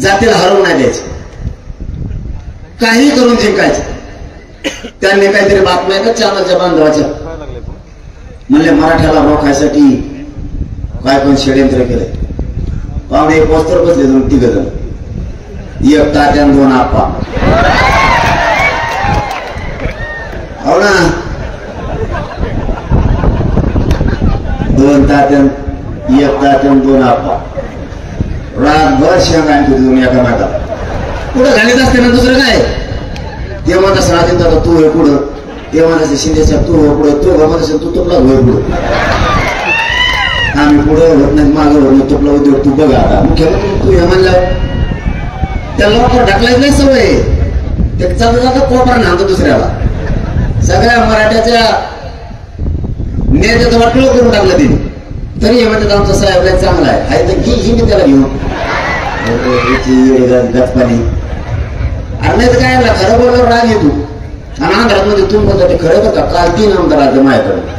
जातीला हरवून नाही द्यायचं, काही करून जिंकायचं. त्यांनी काहीतरी बातम्या आहेत चॅनलच्या बांधवाच्या, म्हणले मराठ्याला रोखायसाठी काय पण षडयंत्र केलंय. पाहुणे एक पोस्टर बसले दोन तिघ जण, एक तात्यान दोन आप्पा. हो ना, दोन तात्यान एक तात्यान दोन आप्पा रातभर शेंग आणतो तुम्ही एका मागाला. पुढं घालीत असते ना दुसरं काय. ते म्हणत असं राजेंद्र दादा तू हे पुढं, ते म्हणत शिंदे साहेब तू हो पुढं, तो म्हणत असेल तू तुपला होय पुढं. आम्ही पुढं होत नाही मागं होत नाही, तुपला उद्योग तू बघा. आता मुख्यमंत्री तू हे म्हणलं त्याला लवकर ढकलायच नाही सवय. ते चालत जातं कोपरा नांदतो दुसऱ्याला. सगळ्या मराठ्याच्या नेत्याचं वाटलं करून टाकलं तिने. तरी हे म्हणतात आमचा साहेब काय चांगला आहे तर घी मी त्याला घेऊन गचपाणी. अरे नाही तर काय खरं बोलल्यावर राग येतो. आणि आंध्रात मध्ये तुम्ही बोलता ते खरं का काल 3 आमदार आले माझ्याकडे.